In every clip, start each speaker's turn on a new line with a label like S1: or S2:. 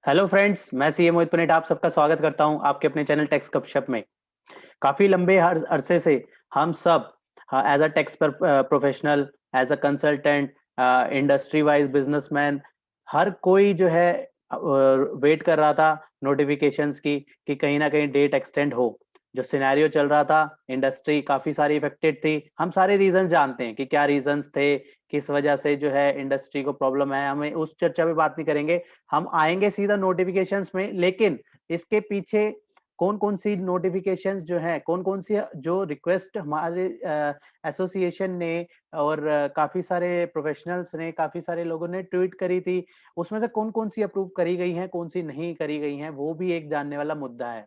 S1: Hello friends, मैं CA मोहित Punnett आप सबका स्वागत करता हूं आपके अपने चैनल टैक्स गपशप में। काफी लंबे अरसे से हम सब एज अ टैक्स पर professional, as a consultant, industry wise businessman, हर कोई जो है वेट कर रहा था नोटिफिकेशंस की कि कहीं ना कहीं डेट एक्सटेंड हो। जो सिनेरियो चल रहा था, इंडस्ट्री काफी सारी इफेक्टेड थी। हम सारे रीजंस जानते हैं कि क्या रीजंस थे, किस वजह से जो है इंडस्ट्री को प्रॉब्लम है। हमें उस चर्चा में बात नहीं करेंगे, हम आएंगे सीधा नोटिफिकेशंस में। लेकिन इसके पीछे कौन कौन सी नोटिफिकेशंस जो है, कौन कौन सी जो रिक्वेस्ट हमारे एसोसिएशन ने और काफी सारे प्रोफेशनल्स ने, काफी सारे लोगों ने ट्वीट करी थी, उसमें से कौन कौन सी अप्रूव करी गई हैं, कौन सी नहीं करी गई हैं, वो भी एक जानने वाला मुद्दा है।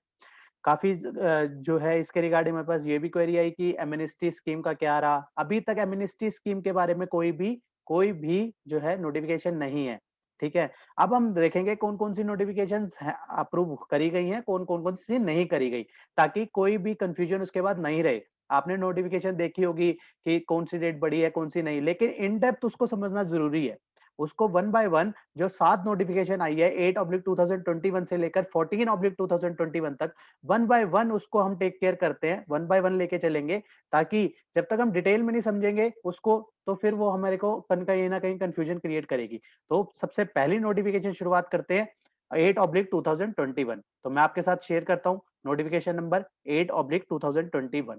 S1: काफी जो है इसके रिगार्डिंग मेरे पास ये भी क्वेरी आई कि एमनेस्टी स्कीम का क्या रहा। अभी तक एमनेस्टी स्कीम के बारे में कोई भी जो है नोटिफिकेशन नहीं है। ठीक है, अब हम देखेंगे कौन कौन सी नोटिफिकेशंस अप्रूव करी गई हैं, कौन कौन कौन सी नहीं करी गई, ताकि कोई भी कंफ्यूजन उसके बाद नहीं रहे। आपने नोटिफिकेशन देखी होगी कि कौन सी डेट बढ़ी है, कौन सी नहीं, लेकिन इन डेप्थ उसको समझना जरूरी है। उसको वन बाय वन, जो 7 नोटिफिकेशन आई है 8/2021 से लेकर 14/2021 तक, वन बाय वन उसको हम टेक केयर करते हैं, वन बाय वन लेके चलेंगे, ताकि जब तक हम डिटेल में नहीं समझेंगे उसको, तो फिर वो हमारे को कहीं ना कहीं कंफ्यूजन क्रिएट करेगी। तो सबसे पहली नोटिफिकेशन शुरुआत करते हैं 8/2021। तो मैं आपके साथ शेयर करता हूं नोटिफिकेशन नंबर 8/2021।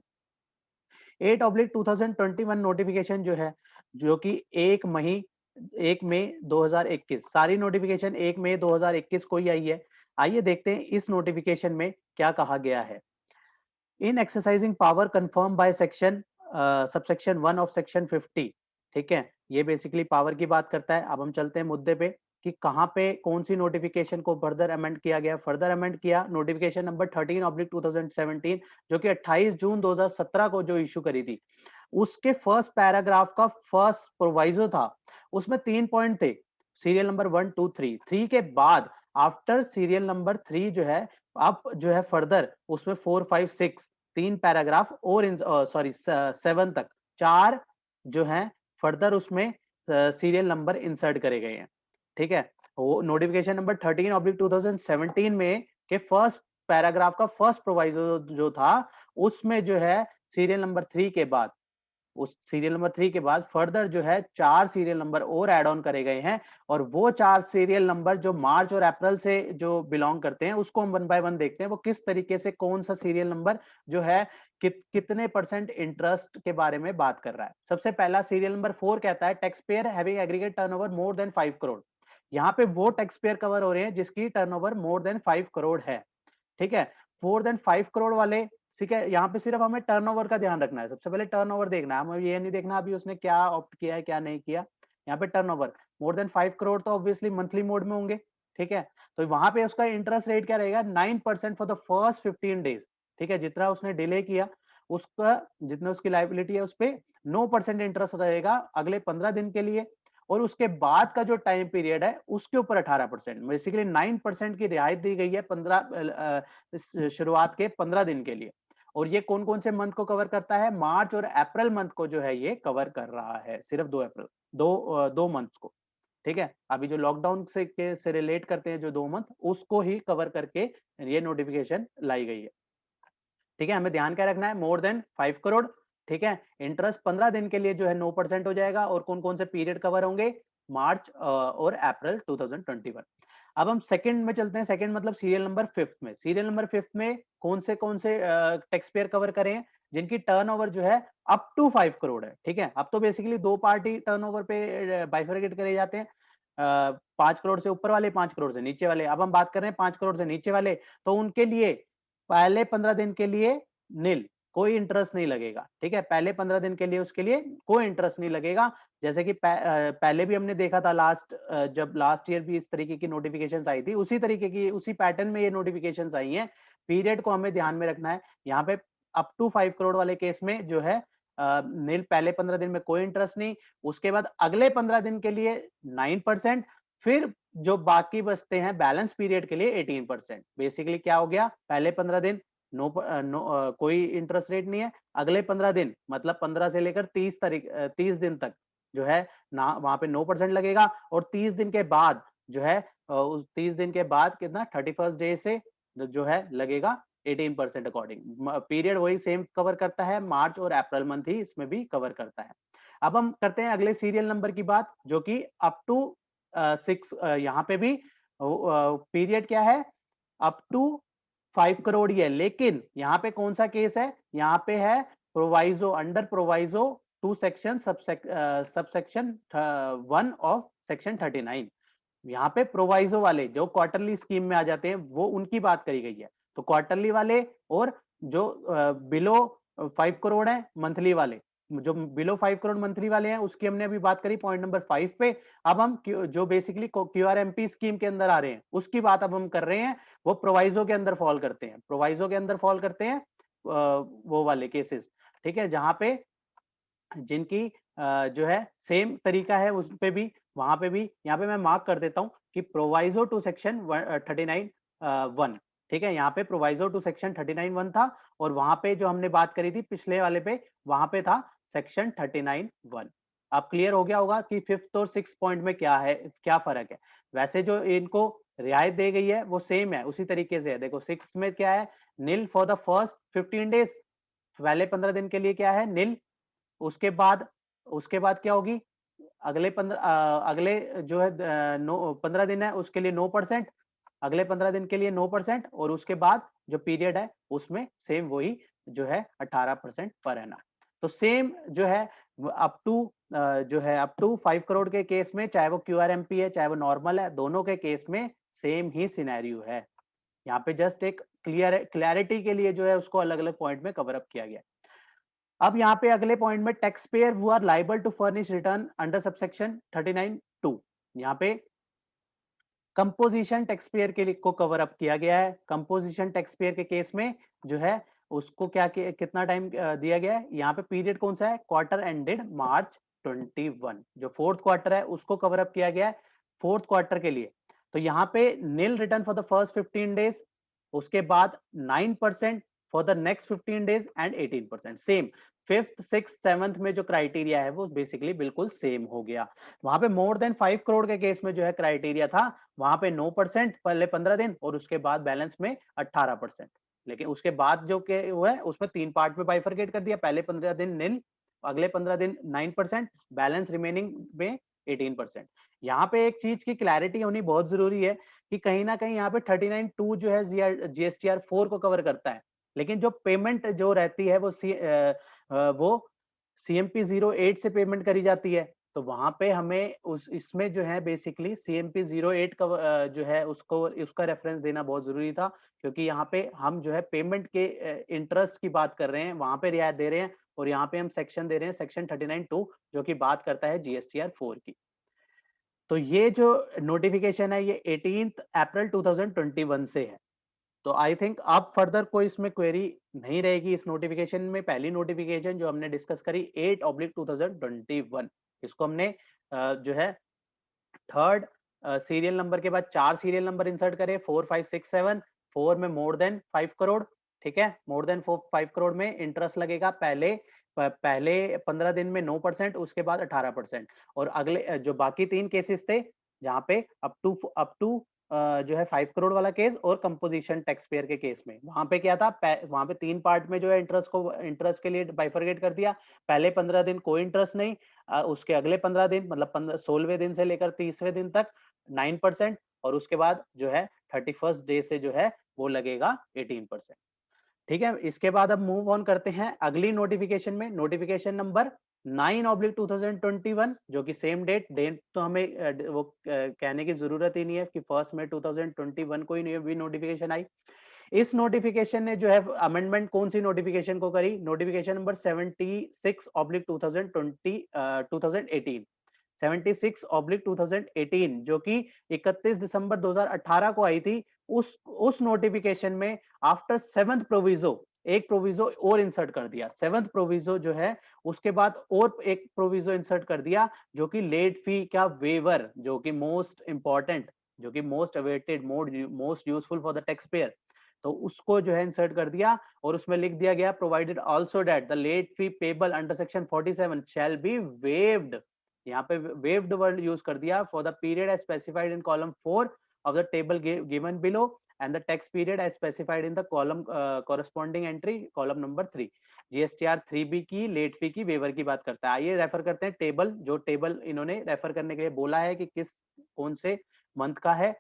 S1: 8/2021 नोटिफिकेशन जो है, जो कि 1 मई 2021, सारी नोटिफिकेशन 1 मई 2021 को ही आई है। आइए देखते हैं इस नोटिफिकेशन में क्या कहा गया है। इन exercising power confirm by section subsection 1 of section 50। ठीक है, ये बेसिकली पावर की बात करता है। अब हम चलते हैं मुद्दे पे कि कहाँ पे कौन सी नोटिफिकेशन को फर्दर अमेंड किया गया। फर्दर अमेंड किया नोटिफिकेशन नंबर 13/2017, जो कि 28 जून 2017 को जो इशू करी थी। उसके फर्स्ट पैराग्राफ का फर्स्ट प्रोवाइजो था, उसमें 3 पॉइंट थे, सीरियल नंबर 1 2 3। 3 के बाद आफ्टर सीरियल नंबर 3 जो है, अब जो है फर्दर उसमें 4 5 6 3 पैराग्राफ और सॉरी 7 तक 4 जो है फर्दर उसमें सीरियल नंबर इंसर्ट करे गए हैं। ठीक है, वो नोटिफिकेशन नंबर 13/2017 में के फर्स्ट पैराग्राफ का फर्स्ट प्रोवाइजो जो था, उसमें जो है सीरियल नंबर 3 के बाद, उस सीरियल नंबर 3 के बाद फर्दर जो है 4 सीरियल नंबर और ऐड ऑन करे गए हैं। और वो 4 सीरियल नंबर जो मार्च और अप्रैल से जो बिलोंग करते हैं, उसको हम वन बाय वन देखते हैं। वो किस तरीके से, कौन सा सीरियल नंबर जो है कितने परसेंट इंटरेस्ट के बारे में बात कर रहा है। सबसे पहला सीरियल नंबर 4 कहता है tax payer having aggregate turnover more than 5 crore. यहाँ पे वो टैक्स पेयर कवर हो रहे हैं जिसकी टर्नओवर मोर देन 5 करोड़ है। ठीक है, 4 देन 5 करोड़ वाले, ठीक है, यहाँ पे सिर्फ हमें टर्नओवर का ध्यान रखना है। सबसे पहले टर्नओवर देखना है, हमें ये नहीं देखना अभी उसने क्या ऑप्ट किया है क्या नहीं किया। यहाँ पे टर्नओवर मोर देन 5 करोड़ तो ऑब्वियसली मंथली मोड में होंगे। ठीक है, तो वहां पे उसका इंटरेस्ट रेट क्या रहेगा, 9% फॉर द फर्स्ट 15 डेज। ठीक है, जितना उसने डिले किया, उसका जितना उसकी लाइबिलिटी है उस पर 9% इंटरेस्ट रहेगा अगले 15 दिन के लिए। और उसके बाद का जो टाइम पीरियड है उसके ऊपर 18%, बेसिकली 9% की रियायत दी गई है 15 शुरुआत के 15 दिन के लिए। और ये कौन कौन से मंथ को कवर करता है, मार्च और अप्रैल मंथ को जो है ये कवर कर रहा है, सिर्फ 2 अप्रैल, दो मंथ्स को। ठीक है, अभी जो लॉकडाउन से रिलेट करते हैं जो 2 मंथ, उसको ही कवर करके ये नोटिफिकेशन लाई गई है। ठीक है, हमें ध्यान क्या रखना है, मोर देन 5 करोड़। ठीक है, इंटरेस्ट 15 दिन के लिए जो है 9% हो जाएगा। और कौन कौन से पीरियड कवर होंगे, मार्च और अप्रैल 2021। अब हम सेकंड में चलते हैं। सेकंड मतलब सीरियल नंबर 5 में। सीरियल नंबर 5 में कौन से टैक्स पेयर कवर करें, जिनकी टर्नओवर जो है अप टू 5 करोड़ है। ठीक है, अब तो बेसिकली दो पार्टी टर्नओवर पे बाइफरकेट करे जाते हैं, 5 करोड़ से ऊपर वाले, 5 करोड़ से नीचे वाले। अब हम बात कर रहे हैं 5 करोड़ से नीचे वाले, तो उनके लिए पहले 15 दिन के लिए नील, कोई इंटरेस्ट नहीं लगेगा। ठीक है, पहले 15 दिन के लिए उसके लिए कोई इंटरेस्ट नहीं लगेगा। जैसे कि पहले भी हमने देखा था, जब लास्ट ईयर भी इस तरीके की नोटिफिकेशंस आई थी, उसी तरीके की, उसी पैटर्न में ये नोटिफिकेशंस आई हैं। पीरियड को हमें ध्यान में रखना है। यहाँ पे अप टू 5 करोड़ वाले केस में जो है नील, पहले 15 दिन में कोई इंटरेस्ट नहीं, उसके बाद अगले 15 दिन के लिए 9%, फिर जो बाकी बचते हैं बैलेंस पीरियड के लिए 18%। बेसिकली क्या हो गया, पहले 15 दिन कोई इंटरेस्ट रेट नहीं है, अगले 15 दिन मतलब 15 से लेकर 30 दिन तक जो है ना, वहां पे 9% लगेगा। और 30 दिन के बाद जो है उस 30 दिन के बाद कितना 31st डे से जो है लगेगा 18% अकॉर्डिंग। पीरियड वही सेम कवर करता है, मार्च और अप्रैल मंथ ही इसमें भी कवर करता है। अब हम करते हैं अगले सीरियल नंबर की बात, जो कि अप टू 6, यहाँ पे भी पीरियड क्या है, अप टू 5 करोड़ ही है, लेकिन यहाँ पे कौन सा केस है, यहाँ पे है proviso, under proviso to section subsection 1 of section 39। यहाँ पे प्रोवाइजो वाले जो क्वार्टरली स्कीम में आ जाते हैं वो उनकी बात करी गई है। तो क्वार्टरली वाले और जो बिलो 5 करोड़ है मंथली वाले, जो बिलो 5 करोड़ मंथली वाले हैं उसकी हमने अभी बात करी पॉइंट नंबर 5 पे। अब हम जो बेसिकली क्यूआरएमपी स्कीम के अंदर आ रहे हैं उसकी बात अब हम कर रहे हैं, वो प्रोवाइजो के अंदर फॉल करते हैं, प्रोवाइजो के अंदर फॉल करते हैं वो वाले केसेस, ठीक है, जहां पे जिनकी जो है सेम तरीका है उस पे भी, वहां पे भी, यहाँ पे मैं मार्क कर देता हूं कि प्रोवाइजो टू सेक्शन 39(1), ठीक है, यहाँ पे प्रोवाइजो टू सेक्शन 39(1) था, और वहां पे जो हमने बात करी थी पिछले वाले पे, वहां पे था सेक्शन 39(1). अब क्लियर हो गया होगा कि 5th और 6th पॉइंट में क्या है, क्या फर्क है। वैसे जो इनको रियायत दी गई है वो सेम है, उसी तरीके से है। देखो 6th में क्या है, नील फॉर द फर्स्ट 15 डेज, पहले 15 दिन के लिए क्या है, नील। उसके बाद क्या होगी, अगले जो है 15 दिन है उसके लिए 9%, अगले 15 दिन के लिए 9%, और उसके बाद जो पीरियड है उसमें सेम वही जो है 18% पर एनम। तो सेम जो है अप टू जो है अप टू 5 करोड़ के केस में, चाहे वो क्यूआरएमपी है चाहे वो नॉर्मल है, दोनों के केस में सेम ही सिनेरियो है। यहाँ पे जस्ट एक क्लियरिटी के लिए जो है उसको अलग अलग पॉइंट में कवर अप किया गया। अब यहाँ पे अगले पॉइंट में tax payer who are liable to furnish return under subsection 39(2), यहाँ पे कंपोजिशन टैक्स पेयर के लिए को कवर अप किया गया है। कंपोजिशन टैक्स पेयर के केस में जो है उसको कितना टाइम दिया गया है, यहाँ पे पीरियड कौन सा है, क्वार्टर एंडेड March 21, जो 4th क्वार्टर है उसको कवर अप किया गया है 4th क्वार्टर के लिए। तो यहाँ पे nil return for the first 15 days, उसके बाद 9% for the next 15 days and 18% same. 5th 6th 7th में जो क्राइटेरिया है वो बेसिकली बिल्कुल सेम हो गया। वहां पे मोर देन 5 करोड़ के केस में जो है क्राइटेरिया था, वहां पे 9% पहले 15 दिन और उसके बाद बैलेंस में 18%। लेकिन उसके बाद जो के वो है उसमें 3 पार्ट में बाइफरकेट कर दिया, पहले 15 दिन नील, अगले 15 दिन 9%, बैलेंस रिमेनिंग में 18%। यहाँ पे एक चीज की क्लैरिटी होनी बहुत जरूरी है कि कहीं ना कहीं यहाँ पे 39(2) जो है जीएसटीआर 4 को कवर करता है, लेकिन जो पेमेंट जो रहती है वो सीएमपी 08 से पेमेंट करी जाती है। तो वहां पे हमें उस इसमें जो है बेसिकली सीएमपी 08 का जो है उसका रेफरेंस देना बहुत जरूरी था, क्योंकि यहाँ पे हम जो है पेमेंट के इंटरेस्ट की बात कर रहे हैं, वहां पे रियायत दे रहे हैं, और यहाँ पे हम सेक्शन दे रहे हैं सेक्शन 39(2) जो कि बात करता है जीएसटीआर 4 की। तो ये जो नोटिफिकेशन है ये 18 अप्रैल 2021 से है। तो आई थिंक अब फर्दर कोई इसमें क्वेरी नहीं रहेगी इस नोटिफिकेशन में। पहली नोटिफिकेशन जो हमने डिस्कस करी 8/2021, इसको हमने जो है थर्ड सीरियल नंबर के बाद 4 सीरियल नंबर इंसर्ट करे, 4 5 6 7। 4 में मोर देन 5 करोड़, ठीक है, मोर देन 5 करोड़ में इंटरेस्ट लगेगा पहले 15 दिन में 9%, उसके बाद 18%। और अगले जो बाकी 3 केसेस थे जहां पे अप टू जो है 5 करोड़ वाला केस और कंपोजिशन टैक्स पेयर के केस में, वहां पे क्या था, वहां पे 3 पार्ट में जो है इंटरेस्ट के लिए बाइफरकेट कर दिया। पहले 15 दिन कोई इंटरेस्ट नहीं, उसके अगले 15 दिन मतलब 16वें दिन से लेकर 30वें दिन तक 9%, और उसके बाद जो है 31st डे से जो है वो लगेगा 18%। ठीक है, इसके बाद अब मूव ऑन करते हैं अगली नोटिफिकेशन में, नोटिफिकेशन नंबर 9/2021, जो कि सेम डेट तो हमें वो कहने की जरूरत ही नहीं है कि 1 मई 2021 को ही भी नोटिफिकेशन आई। इस नोटिफिकेशन ने जो है अमेंडमेंट कौन सी नोटिफिकेशन को करी, नोटिफिकेशन नंबर 76/2018, 76/2018 जो कि 31 दिसंबर 2018 को आई थी। उस नोटिफिकेशन में आफ्टर 7th प्रोविजो एक प्रोविजो और इंसर्ट कर दिया। 7th प्रोविजो जो है उसके बाद और एक प्रोविजो इंसर्ट कर दिया, जो कि लेट फी का वेवर, जो कि मोस्ट इंपॉर्टेंट, जो कि most awaited, most useful for the tax payer, तो उसको जो है इंसर्ट कर दिया। और उसमें लिख दिया गया provided also that the late fee payable under section 47 shall be waived, यहाँ पे वेव्ड वर्ड यूज कर दिया, for the period as specified in column 4 of the table given below and the tax period as specified in the column corresponding entry column number 3। GSTR 3B की late fee की waiver की बात करता है। आइए refer करते हैं table, जो टेबल इन्होंने रेफर करने के लिए बोला है कि किस कौन से मंथ का है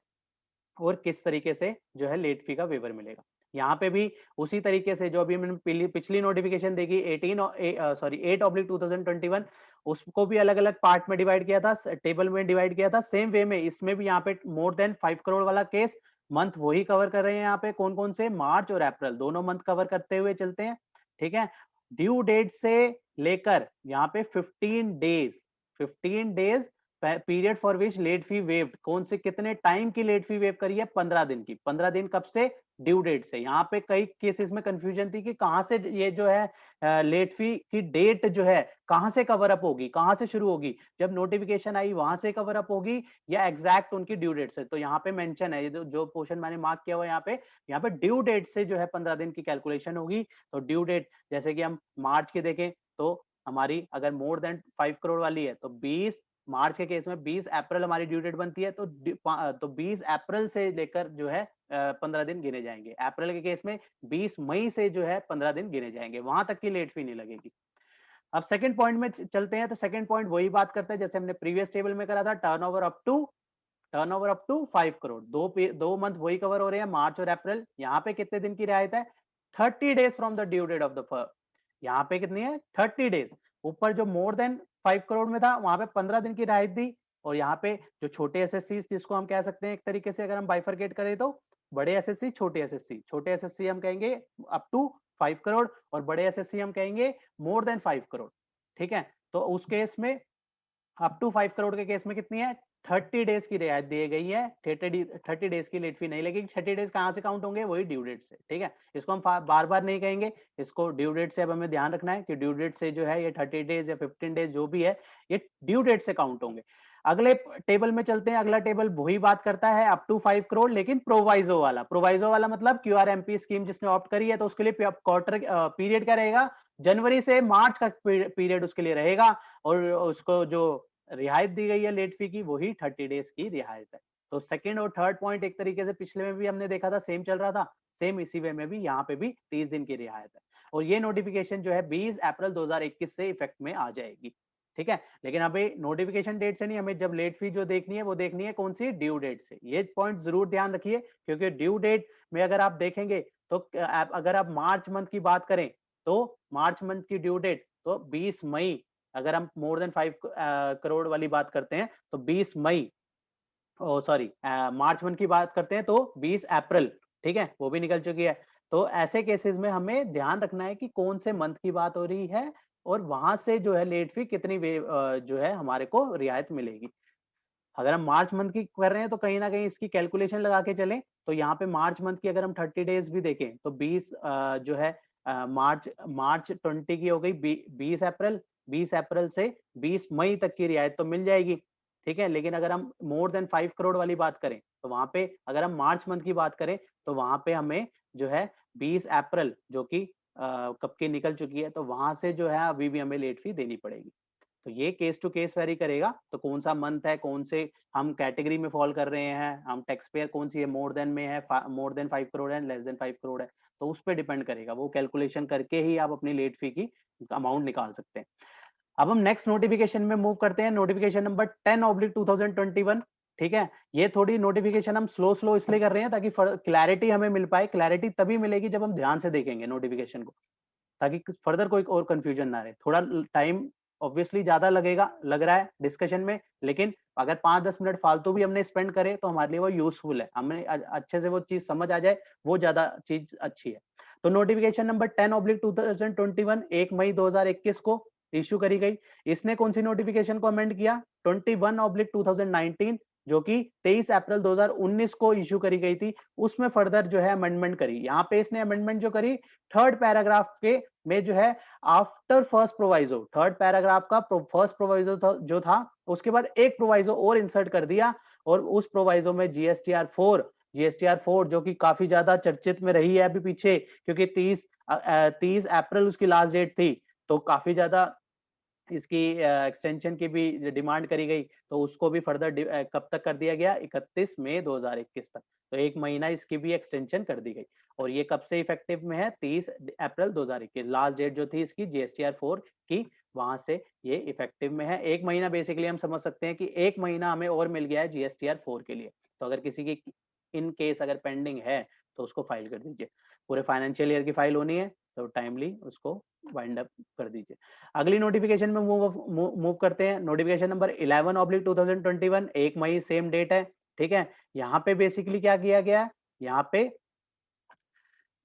S1: और किस तरीके से जो है लेट फी का वेवर मिलेगा। यहाँ पे भी उसी तरीके से जो अभी मैंने पिछली नोटिफिकेशन देखी 8/2021 उसको भी अलग अलग पार्ट में डिवाइड किया था, टेबल में डिवाइड किया था। सेम वे में इसमें भी यहाँ पे मोर देन 5 करोड़ वाला केस मंथ वही कवर कर रहे हैं। यहाँ पे कौन कौन से, मार्च और अप्रैल दोनों मंथ कवर करते हुए चलते हैं। ठीक है, ड्यू डेट से लेकर यहाँ पे 15 days period for which late fee waived, कौन से कितने टाइम की लेट फी वेव करी है, 15 दिन की। 15 दिन कब से, ड्यू डेट से। यहाँ पे कई केसेस में कंफ्यूजन थी कि कहां से ये जो है लेट फी की डेट जो है कहां से कवर अप होगी, कहां से शुरू होगी, जब नोटिफिकेशन आई वहां से कवर अप होगी या एग्जैक्ट उनकी ड्यू डेट से। तो यहाँ पे मेंशन है, जो पोर्शन मैंने मार्क किया हुआ है यहाँ पे ड्यू डेट से जो है 15 दिन की कैलकुलेशन होगी। तो ड्यू डेट जैसे कि हम मार्च की देखें तो हमारी अगर मोर देन 5 करोड़ वाली है तो 20 मार्च के केस में 20 अप्रैल हमारी ड्यू डेट बनती है। तो 20 अप्रैल से लेकर जो है 15 दिन गिने जाएंगे। अप्रैल के केस में 20 मई से जो है 15 दिन गिने जाएंगे, वहां तक की लेट फी नहीं लगेगी। अब सेकंड पॉइंट में चलते हैं। तो सेकंड पॉइंट वही बात करता है जैसे हमने प्रीवियस टेबल में करा था, टर्नओवर अप टू 5 करोड़। दो मंथ वही कवर हो रहे हैं, मार्च और अप्रैल। यहाँ पे कितने दिन की रियायत है, 30 days from the due date of the firm. यहाँ पे कितनी है, 30 डेज। ऊपर जो मोर देन 5 करोड़ में था वहां पे 15 दिन की रियायत दी। और यहाँ पे जो छोटे एसएससी जिसको हम कह सकते हैं एक तरीके से अगर हम बाइफरकेट करें तो बड़े एसएससी, छोटे एसएससी। छोटे एसएससी हम कहेंगे अप टू 5 करोड़ और बड़े एसएससी हम कहेंगे मोर देन 5 करोड़। ठीक है, तो उस केस में अप टू 5 करोड़ के केस में कितनी है, 30 डेज की रियायत दी गई है। 30 डेज की लेट फी नहीं लगेगी। 30 डेज कहां से काउंट होंगे, वही ड्यू डेट से। ठीक है, इसको हम बार बार नहीं कहेंगे, इसको ड्यू डेट से अब हमें ध्यान रखना है कि ड्यू डेट से जो है ये 30 डेज या 15 डेज जो भी है ये ड्यू डेट से काउंट होंगे। अगले टेबल में चलते हैं। अगला टेबल वही बात करता है अप टू 5 करोड़ लेकिन प्रोवाइजो वाला। प्रोवाइजो वाला मतलब क्यूआरएमपी स्कीम जिसने ऑप्ट करी है तो उसके लिए क्वार्टर पीरियड क्या रहेगा, जनवरी से मार्च का पीरियड उसके लिए रहेगा। और उसको जो रियायत दी गई है लेट फी की वही 30 डेज की रियायत है। तो सेकंड और थर्ड पॉइंट एक तरीके से पिछले में भी हमने देखा था, सेम चल रहा था, सेम इसी वे में भी यहाँ पे भी 30 दिन की रियायत है। और ये नोटिफिकेशन जो है 20 अप्रैल 2021 से इफेक्ट में आ जाएगी। ठीक है, लेकिन अभी नोटिफिकेशन डेट से नहीं, हमें जब लेट फी जो देखनी है वो देखनी है कौन सी, ड्यू डेट से। ये पॉइंट जरूर ध्यान रखिए क्योंकि ड्यू डेट में अगर आप देखेंगे तो अगर आप मार्च मंथ की बात करें तो मार्च मंथ की ड्यू डेट तो 20 मई। अगर हम मोर देन 5 करोड़ वाली बात करते हैं तो 20 मई, ओ सॉरी मार्च मंथ की बात करते हैं तो 20 अप्रैल। ठीक है, वो भी निकल चुकी है। तो ऐसे केसेस में हमें ध्यान रखना है कि कौन से मंथ की बात हो रही है और वहां से जो है लेट फी कितनी जो है हमारे को रियायत मिलेगी। अगर हम मार्च मंथ की कर रहे हैं तो कहीं ना कहीं इसकी कैलकुलेशन लगा के चलें। तो यहाँ पे मार्च मंथ की अगर हम 30 डेज भी देखें तो 20 जो है मार्च 20 की हो गई 20 अप्रैल से 20 मई तक की रियायत तो मिल जाएगी। ठीक है, लेकिन अगर हम मोर देन 5 करोड़ वाली बात करें तो वहां पे अगर हम मार्च मंथ की बात करें तो वहां पे हमें जो है 20 अप्रैल जो कि कब की निकल चुकी है तो वहां से जो है अभी भी हमें लेट फी देनी पड़ेगी। तो ये केस टू केस वेरी करेगा। तो कौन सा मंथ है, कौन से हम कैटेगरी में फॉल कर रहे हैं, हम टैक्स पेयर कौन सी है, मोर देन में है, मोर देन 5 करोड़ है, लेस देन 5 करोड़ है, तो उस पर डिपेंड करेगा। वो कैलकुलेशन करके ही आप अपनी लेट फी की अमाउंट निकाल सकते हैं। अब हम नेक्स्ट नोटिफिकेशन में मूव करते हैं, नोटिफिकेशन नंबर 10/2021। ठीक है, ये थोड़ी नोटिफिकेशन हम स्लो इसलिए कर रहे हैं ताकि क्लैरिटी हमें मिल पाए। क्लैरिटी तभी मिलेगी जब हम ध्यान से देखेंगे नोटिफिकेशन को, ताकि फर्दर कोई और कंफ्यूजन ना रहे। थोड़ा टाइम ऑब्वियसली ज्यादा लग रहा है डिस्कशन में, लेकिन अगर 5-10 मिनट फालतू भी हमने स्पेंड करे तो हमारे लिए वो यूजफुल है, हमें अच्छे से वो चीज समझ आ जाए, वो ज्यादा चीज अच्छी है। तो नोटिफिकेशन नंबर 10/2021 1 मई 2021 को इश्यू करी गई। इसने कौन सी नोटिफिकेशन को अमेंड किया, 21/2019 जो कि 23 अप्रैल 2019 को इश्यू करी गई थी। उसमें फर्दर जो है अमेंडमेंट करी। यहाँ पे इसने अमेंडमेंट जो करी थर्ड पैराग्राफ के में जो है after first proviso, third paragraph का फर्स्ट प्रोवाइजो जो था उसके बाद एक प्रोवाइजो और इंसर्ट कर दिया। और उस प्रोवाइजो में जीएसटीआर 4 जो कि काफी ज्यादा चर्चित में रही है अभी पीछे, क्योंकि 30 अप्रैल उसकी लास्ट डेट थी, तो काफी ज्यादा इसकी एक्सटेंशन की भी डिमांड करी गई, तो उसको भी फर्दर कब तक कर दिया गया, 31 मई 2021 तक। तो 1 महीना इसकी भी एक्सटेंशन कर दी गई और ये कब से इफेक्टिव में है, 30 अप्रैल 2021, लास्ट डेट जो थी इसकी जीएसटीआर 4 की, वहां से ये इफेक्टिव में है। 1 महीना बेसिकली हम समझ सकते हैं कि 1 महीना हमें और मिल गया है जीएसटीआर 4 के लिए। तो अगर किसी की इन केस अगर पेंडिंग है तो उसको फाइल कर दीजिए। पूरे फाइनेंशियल ईयर की फाइल होनी है तो टाइमली उसको वाइंड अप कर दीजिए। अगली नोटिफिकेशन में मूव करते हैं। नोटिफिकेशन नंबर 11/2021, 1 मई सेम डेट है, ठीक है। यहाँ पे बेसिकली क्या किया गया है,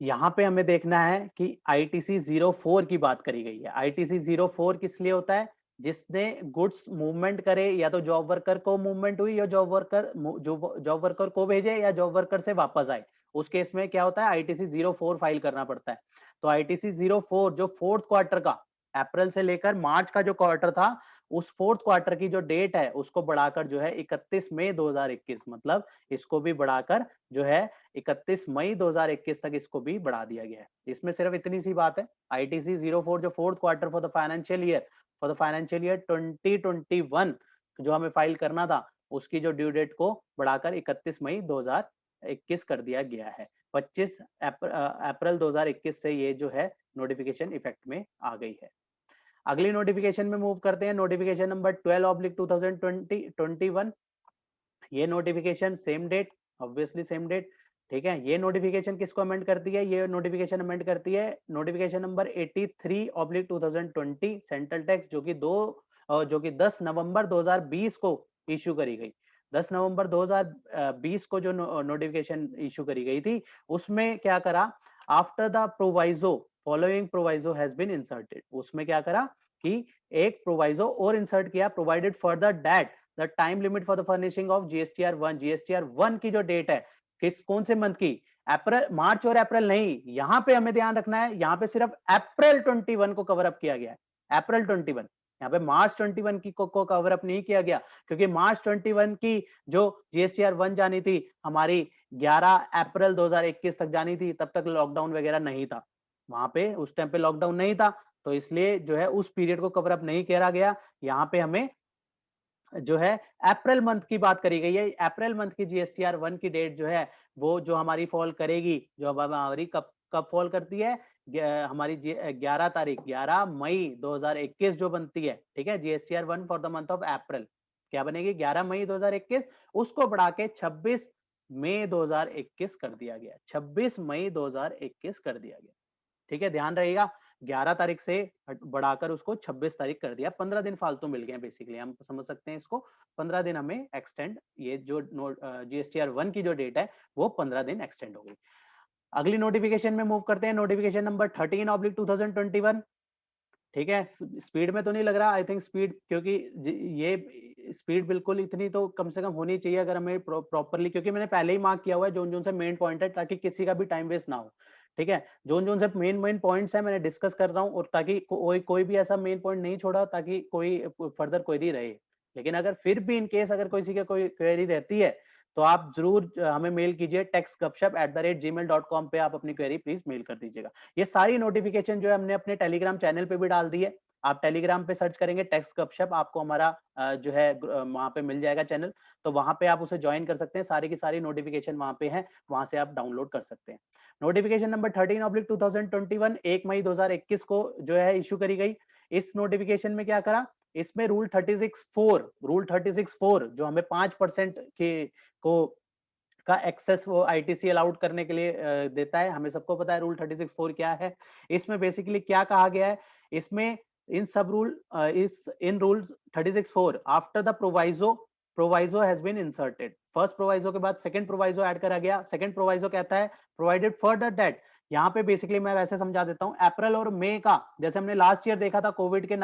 S1: यहाँ पे हमें देखना है कि आईटीसी 04 की बात करी गई है। आईटीसी 04 किस लिए होता है, जिसने गुड्स मूवमेंट करे, या तो जॉब वर्कर को मूवमेंट हुई, या जॉब वर्कर को भेजे या जॉब वर्कर से वापस आए, उस केस में क्या होता है, आईटीसी 04 फाइल करना पड़ता है। तो आईटीसी 04 जो फोर्थ क्वार्टर का, अप्रैल से लेकर मार्च का जो क्वार्टर था, उस फोर्थ क्वार्टर की जो डेट है उसको बढ़ाकर जो है 31 मई 2021, मतलब इसको भी बढ़ाकर जो है 31 मई 2021 तक इसको भी बढ़ा दिया गया है। इसमें सिर्फ इतनी सी बात है, आईटीसी 04 जो fourth quarter for the financial year 2021 जो हमें फाइल करना था, उसकी जो ड्यू डेट को बढ़ाकर 31 मई 2021 कर दिया गया है। 25 अप्रैल 2021 से ये जो है नोटिफिकेशन इफेक्ट में आ गई है। अगली नोटिफिकेशन में मूव करते हैं। नोटिफिकेशन नंबर 12/2021, ये notification same date, obviously same date, ठीक है। ये नोटिफिकेशन किसको अमेंड करती है, ये नोटिफिकेशन अमेंड करती है नोटिफिकेशन नंबर 83/2020 सेंट्रल टैक्स, जो कि 10 नवंबर 2020 को इशू करी गई। 10 नवंबर 2020 को जो नोटिफिकेशन इशू करी गई थी, उसमें क्या करा, after the proviso following proviso has been inserted, उसमें क्या करा कि एक प्रोवाइजो और इंसर्ट किया, provided further that the time limit for the furnishing of GSTR 1, GSTR 1 की जो डेट है, कौन से मंथ की, अप्रैल, मार्च और अप्रैल नहीं, यहां पे हमें ध्यान रखना है, यहां पे सिर्फ अप्रैल 21 को कवर अप किया गया है, अप्रैल 21। यहाँ पे मार्च 21 की को कवर अप नहीं किया गया, क्योंकि मार्च 21 की जो जीएसटीआर 1 जानी थी हमारी 11 अप्रैल 2021 तक जानी थी, तब तक लॉकडाउन वगैरह नहीं था, वहां पे उस टाइम पे लॉकडाउन नहीं था, तो इसलिए जो है उस पीरियड को कवर अप नहीं करा गया। यहाँ पे हमें जो है अप्रैल मंथ की बात करी गई है, अप्रैल मंथ की जीएसटीआर 1 की डेट जो है वो जो हमारी फॉल करेगी, जो अब हमारी कब कब फॉल करती है, हमारी 11 तारीख, 11 मई 2021 जो बनती है, ठीक है, GSTR 1 for the month of April क्या बनेगी, 11 मई 2021, उसको बढ़ा के 26 मई 2021 कर दिया गया, 26 मई 2021 कर दिया गया, ठीक है, ध्यान रहेगा। 11 तारीख से बढ़ाकर उसको 26 तारीख कर दिया, 15 दिन फालतू मिल गए, बेसिकली हम समझ सकते हैं इसको, 15 दिन हमें एक्सटेंड, ये जो जीएसटीआर 1 की जो डेट है वो 15 दिन एक्सटेंड हो गई। अगली नोटिफिकेशन में मूव करते हैं, नोटिफिकेशन नंबर 13/2021, ठीक है। स्पीड में तो नहीं लग रहा, आई थिंक स्पीड, क्योंकि ये स्पीड बिल्कुल इतनी तो कम से कम होनी चाहिए अगर हमें प्रॉपरली, क्योंकि मैंने पहले ही मार्क किया हुआ है जोन जोन से मेन पॉइंट है, ताकि किसी का भी टाइम वेस्ट ना हो, ठीक है। जोन जोन से मेन मेन पॉइंट्स है मैंने डिस्कस कर रहा हूँ, और ताकि कोई भी ऐसा मेन पॉइंट नहीं छोड़ा ताकि कोई फर्दर क्वेरी रहे। लेकिन अगर फिर भी इन केस अगर किसी का कोई क्वेरी रहती है तो आप जरूर हमें मेल कीजिए, techsgupshup@gmail.com पे आप अपनी क्वेरी प्लीज मेल कर दीजिएगा। ये सारी नोटिफिकेशन जो है हमने अपने टेलीग्राम चैनल पे भी डाल दी है, आप टेलीग्राम पे सर्च करेंगे टेक्स गपशप, आपको हमारा जो है वहां पे मिल जाएगा चैनल, तो वहां पे आप उसे ज्वाइन कर सकते हैं, सारी की सारी नोटिफिकेशन वहां पे है, वहां से आप डाउनलोड कर सकते हैं। नोटिफिकेशन नंबर 13/2021, 1 मई 2021 को जो है इशू करी गई। इस नोटिफिकेशन में क्या करा, इसमें रूल 36(4) जो हमें 5% के को का एक्सेस वो आईटीसी अलाउड करने के लिए देता है, हमें सबको पता है रूल 36(4) क्या है। इसमें बेसिकली क्या कहा गया है, इसमें इन sub rule is in rules 36(4) after the proviso has been inserted, first proviso के बाद सेकंड प्रोवाइजो ऐड करा गया। सेकंड प्रोवाइजो कहता है प्रोवाइडेड फर्दर दैट, यहाँ पे बेसिकली मैं वैसे समझा देता हूँ, अप्रैल और मई का, जैसे हमने लास्ट ईयर देखा था कोविड के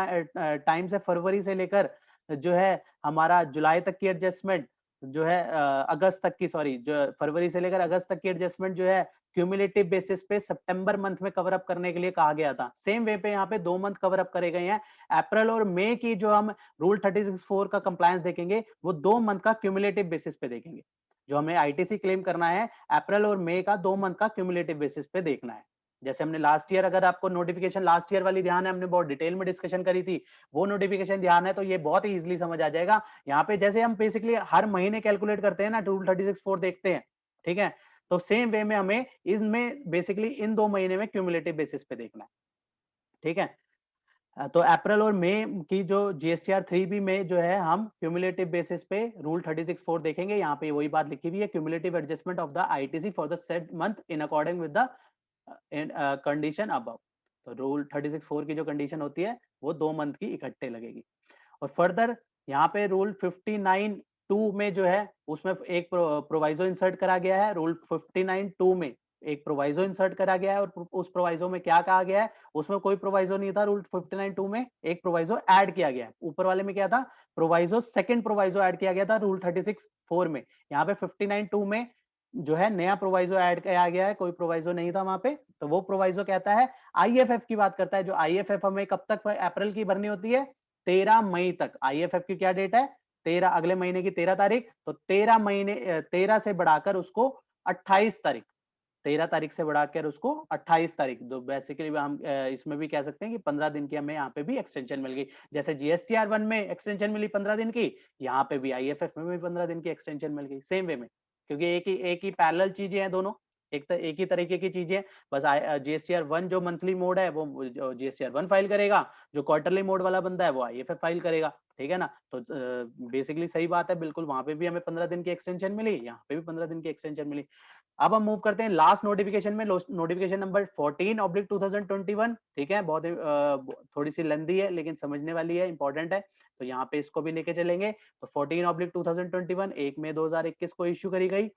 S1: टाइम से, फरवरी से लेकर जो है हमारा जुलाई तक की एडजस्टमेंट, जो है अगस्त तक की, सॉरी, जो फरवरी से लेकर अगस्त तक की एडजस्टमेंट जो है क्यूमुलेटिव बेसिस पे सितंबर मंथ में कवर अप करने के लिए कहा गया था। सेम वे पे यहाँ पे 2 मंथ कवर अप करे गए हैं। अप्रैल और मई की जो हम रूल 36(4) का कंप्लायंस देखेंगे वो 2 मंथ का क्यूमुलेटिव बेसिस पे देखेंगे। जो हमें आईटीसी क्लेम करना है, अप्रैल और मई का 2 मंथ का क्यूमुलेटिव बेसिस पे देखना है। जैसे हमने लास्ट ईयर, अगर आपको नोटिफिकेशन लास्ट ईयर वाली ध्यान है, हमने बहुत डिटेल में डिस्कशन करी थी, वो नोटिफिकेशन ध्यान है तो ये बहुत ही इजीली समझ आ जाएगा। यहाँ पे जैसे हम बेसिकली हर महीने कैलकुलेट करते हैं ना, रूल 36(4) देखते हैं, ठीक है, तो सेम वे में हमें इसमें बेसिकली इन 2 महीने में क्यूमुलेटिव बेसिस पे देखना है, ठीक है। तो अप्रैल और मई की जो जीएसटीआर 3B में जो है हम क्यूमुलेटिव बेसिस पे रूल 36(4) देखेंगे। यहाँ पे वही बात लिखी हुई है, cumulative adjustment of the ITC for the said month in according with the condition above. तो रूल 36(4) की जो कंडीशन होती है वो 2 मंथ की इकट्ठे लगेगी। और फर्दर यहाँ पे रूल 59(2) में जो है उसमें एक प्रोवाइजो इंसर्ट करा गया है। रूल 59(2) में एक प्रोवाइजो इंसर्ट करा गया है, और उस प्रोवाइजो में क्या कहा गया है, उसमें कोई प्रोवाइजो नहीं था। रूल 59(2) में एक प्रोवाइजो ऐड किया गया है। ऊपर वाले में क्या था, प्रोवाइजो, सेकंड प्रोवाइजो ऐड किया गया था रूल 36(4) में। यहाँ पे 59(2) में जो है नया प्रोवाइजो ऐड किया गया है, कोई प्रोवाइजो नहीं था वहां पे। तो वो प्रोवाइजो कहता है, आईएफएफ की बात करता है, जो आईएफएफ हमें कब तक अप्रैल की भरनी होती है, 13 मई तक। आईएफएफ की क्या डेट है, 13, अगले महीने की 13 तारीख। तो 13 से बढ़ाकर उसको 28 तारीख, 13 तारीख से बढ़ाकर उसको 28 तारीख, तो बेसिकली हम इसमें भी कह सकते हैं कि 15 दिन की हमें यहाँ पे भी एक्सटेंशन मिल गई। जैसे जीएसटीआर 1 में एक्सटेंशन मिली 15 दिन की, यहाँ पे भी आईएफएफ में भी 15 दिन की एक्सटेंशन मिल गई सेम वे में, क्योंकि एक ही पैरेलल चीजें हैं दोनों, एक ही तरीके की चीजें। बस जीएसटीआर 1 जो मंथली मोड है वो जीएसटीआर 1 फाइल करेगा, जो क्वार्टरली मोड वाला बंदा है वो आईएफएफ फाइल करेगा, ठीक है ना। तो बेसिकली सही बात है बिल्कुल, वहां पे भी हमें 15 दिन की एक्सटेंशन मिली, यहाँ पे भी 15 दिन की एक्सटेंशन मिली। अब हम मूव करते हैं लास्ट नोटिफिकेशन में, नोटिफिकेशन नंबर 14/2021, ठीक है। बहुत थोड़ी सी लेंदी है लेकिन समझने वाली है, इंपॉर्टेंट है, तो यहाँ पे इसको भी लेके चलेंगे। तो 14/2021 1 मई 2021 को इश्यू करी गई।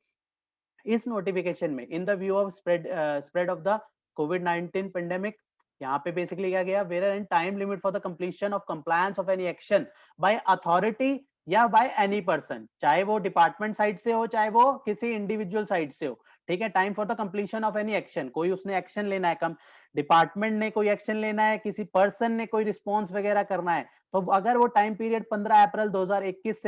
S1: इस नोटिफिकेशन में in the view of spread of the कोविड-19 पेंडेमिक, यहाँ पे बेसिकली क्या गया, where end time limit for the completion of compliance of any action by authority या बाय एनी पर्सन, चाहे वो डिपार्टमेंट साइड से हो चाहे वो किसी इंडिविजुअल साइड से हो, ठीक है। Time for the completion of any action, कोई उसने एक्शन लेना है, कम डिपार्टमेंट ने कोई एक्शन लेना है, किसी पर्सन ने कोई रिस्पॉन्स वगैरह करना है, तो अगर वो टाइम पीरियड 15 अप्रैल 2021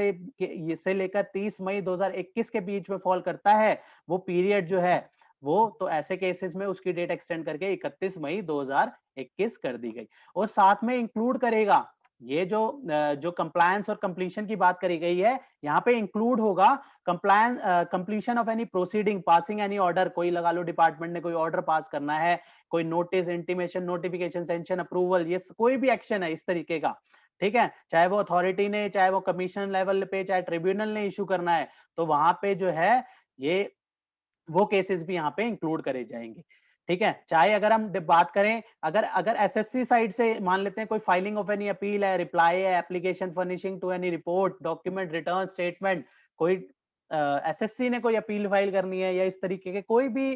S1: से लेकर 30 मई 2021 के बीच में फॉल करता है, वो पीरियड जो है वो, तो ऐसे केसेस में उसकी डेट एक्सटेंड करके 31 मई 2021 कर दी गई। और साथ में इंक्लूड करेगा ये जो कंप्लायंस और कंप्लीशन की बात करी गई है, यहाँ पे इंक्लूड होगा compliance, completion of any proceeding, passing any order, कोई लगा लो डिपार्टमेंट ने कोई ऑर्डर पास करना है, कोई notice, intimation, notification, sanction, approval, ये कोई भी एक्शन है इस तरीके का, ठीक है, चाहे वो अथॉरिटी ने, चाहे वो कमीशन लेवल पे, चाहे ट्रिब्यूनल ने इशू करना है, तो वहां पे जो है ये वो केसेस भी यहाँ पे इंक्लूड करे जाएंगे, ठीक है। चाहे अगर हम बात करें, अगर अगर एसएससी साइड से मान लेते हैं कोई फाइलिंग ऑफ एनी अपील है, रिप्लाई है, application furnishing to any report, document, return, statement, कोई एसएससी ने कोई अपील फाइल करनी है या इस तरीके के कोई भी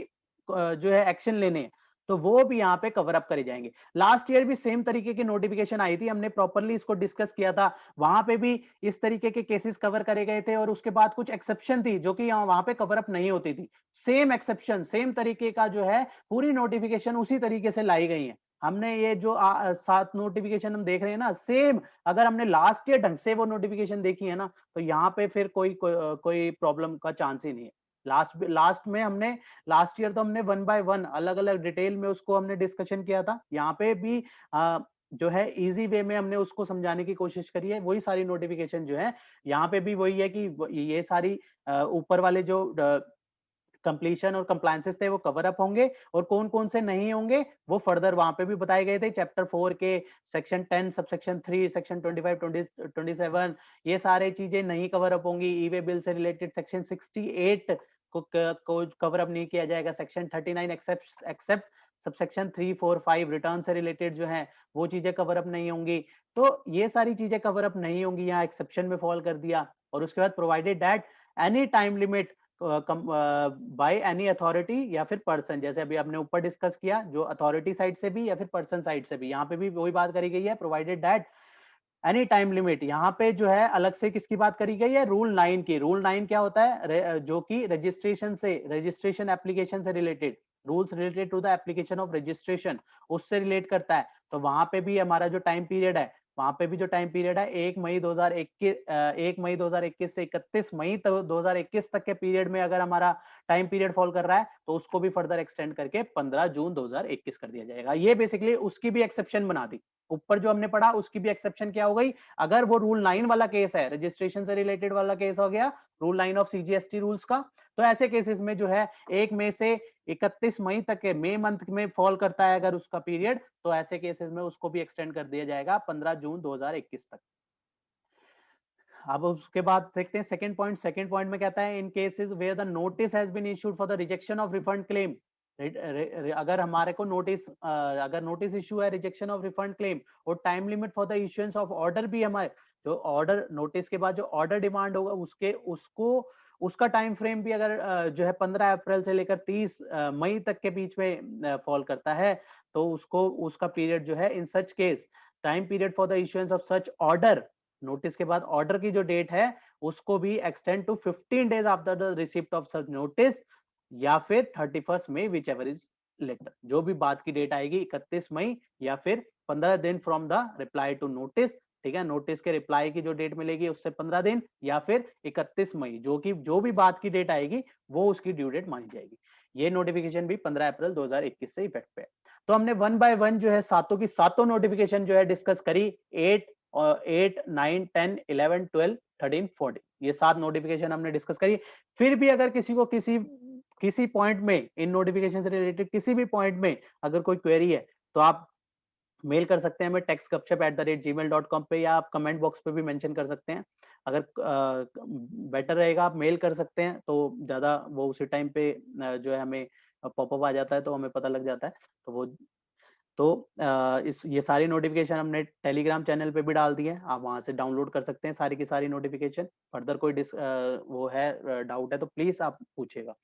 S1: जो है एक्शन लेने हैं, तो वो भी यहाँ पे कवर अप करे जाएंगे। लास्ट ईयर भी सेम तरीके की नोटिफिकेशन आई थी, हमने प्रॉपर्ली इसको डिस्कस किया था, वहां पे भी इस तरीके के केसेस कवर करे गए थे, और उसके बाद कुछ एक्सेप्शन थी जो कि वहां पे कवर अप नहीं होती थी। सेम एक्सेप्शन, सेम तरीके का जो है पूरी नोटिफिकेशन उसी तरीके से लाई गई है। हमने ये जो 7 नोटिफिकेशन हम देख रहे हैं ना, सेम अगर हमने लास्ट ईयर ढंग से वो नोटिफिकेशन देखी है ना, तो यहाँ पे फिर कोई प्रॉब्लम का चांस ही नहीं है। लास्ट में हमने, लास्ट ईयर तो हमने 1 बाय 1 अलग अलग डिटेल में उसको हमने डिस्कशन किया था, यहाँ पे भी जो है इजी वे में हमने उसको समझाने की कोशिश करी है। वही सारी नोटिफिकेशन जो है यहाँ पे भी वही है कि ये सारी ऊपर वाले जो कंप्लीशन और कंप्लायंसेस थे वो कवर अप होंगे, और कौन कौन से नहीं होंगे वो फर्दर वहां पे भी बताए गए थे। चैप्टर 4 के सेक्शन 10 सबसेक्शन 3 सेक्शन 25 27 ये सारे चीजें नहीं कवर अप होंगी। ई वे बिल से रिलेटेड सेक्शन 68 को कवर अप नहीं किया जाएगा। सेक्शन 39 एक्सेप्ट सबसेक्शन 3 4 5 रिटर्न से रिलेटेड जो है वो चीजें कवर अप नहीं होंगी। तो ये सारी चीजें कवर अप नहीं होंगी, यहाँ एक्सेप्शन में फॉल कर दिया। और उसके बाद provided that any time limit by any authority या फिर पर्सन, जैसे अभी आपने ऊपर डिस्कस किया, जो अथॉरिटी साइड से भी या फिर पर्सन साइड से भी, यहाँ पे भी वही बात करी गई है, provided that any time limit. यहाँ पे जो है अलग से किसकी बात करी गई है, रूल 9 की। रूल 9 क्या होता है, जो कि रजिस्ट्रेशन एप्लीकेशन से related, rules related to the application of registration, उससे रिलेट करता है। तो वहां पे भी हमारा जो टाइम पीरियड है वहां पे भी जो टाइम पीरियड है 1 मई 2021 से 31 मई 2021 तक के पीरियड में अगर हमारा टाइम पीरियड फॉल कर रहा है तो उसको भी फर्दर एक्सटेंड करके 15 जून 2021 कर दिया जाएगा। ये बेसिकली उसकी भी एक्सेप्शन बना दी। ऊपर जो हमने पढ़ा उसकी भी एक्सेप्शन क्या हो गई, अगर वो रूल 9 वाला केस है, रजिस्ट्रेशन से रिलेटेड वाला केस हो गया, रूल 9 ऑफ सीजीएसटी रूल्स का, तो ऐसे केसेस में जो है 1 मई से 31 मई तक के मई मंथ में फॉल करता है अगर उसका पीरियड, तो ऐसे केसेस में उसको भी एक्सटेंड कर दिया जाएगा 15 जून 2021 तक। अब उसके बाद देखते हैं सेकंड पॉइंट। सेकंड पॉइंट में कहता है in cases where the notice has been issued for the rejection of refund claim, अगर हमारे को नोटिस अगर नोटिस इशू है रिजेक्शन ऑफ रिफंड क्लेम और time limit for the issuance of order भी हमारे जो ऑर्डर नोटिस के बाद जो ऑर्डर डिमांड होगा उसके उसको उसका टाइम फ्रेम भी अगर जो है 15 अप्रैल से लेकर 30 मई तक के बीच में फॉल करता है तो उसको उसका पीरियड जो है in such case time period for the issuance of such order, notice के बाद ऑर्डर की जो डेट है उसको भी extend to 15 days after the receipt of such notice या फिर 31 May whichever is later, जो भी बाद की डेट आएगी 31 मई या फिर 15 दिन from the reply to notice, ठीक है, नोटिस के रिप्लाई की जो डेट मिलेगी उससे 15 दिन या फिर 31 मई, जो भी बाद की डेट आएगी वो उसकी ड्यू डेट मानी जाएगी। ये नोटिफिकेशन भी 15 अप्रैल 2021 से इफेक्ट पे है। तो हमने वन बाय वन जो है सातों की सातों नोटिफिकेशन जो है डिस्कस करी, 8, 9, 10, 11, 12, 13, 14, ये 7 नोटिफिकेशन हमने डिस्कस करी। फिर भी अगर किसी को किसी पॉइंट में इन नोटिफिकेशन से रिलेटेड किसी भी पॉइंट में अगर कोई क्वेरी है तो आप मेल कर सकते हैं हमें techsgupshup@gmail.com पे, या आप कमेंट बॉक्स पे भी मेंशन कर सकते हैं। अगर बेटर रहेगा आप मेल कर सकते हैं तो ज्यादा वो उसी टाइम पे जो है हमें पॉपअप आ जाता है तो हमें पता लग जाता है। तो वो तो इस ये सारी नोटिफिकेशन हमने टेलीग्राम चैनल पे भी डाल दी है, आप वहां से डाउनलोड कर सकते हैं सारी की सारी नोटिफिकेशन। फर्दर कोई वो है डाउट है तो प्लीज आप पूछेगा।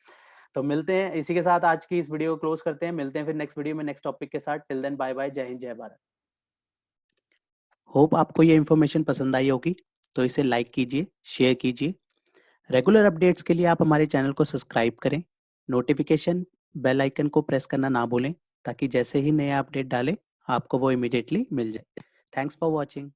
S1: तो मिलते हैं, इसी के साथ आज की इस वीडियो को क्लोज करते हैं। मिलते हैं फिर नेक्स्ट वीडियो में नेक्स्ट टॉपिक के साथ। टिल देन बाय बाय, जय हिंद जय भारत। होप आपको ये इन्फॉर्मेशन पसंद आई होगी, तो इसे लाइक कीजिए, शेयर कीजिए। रेगुलर अपडेट्स के लिए आप हमारे चैनल को सब्सक्राइब करें, नोटिफिकेशन बेल आइकन को प्रेस करना ना भूलें ताकि जैसे ही नया अपडेट डालें आपको वो इमीडिएटली मिल जाए। Thanks for watching.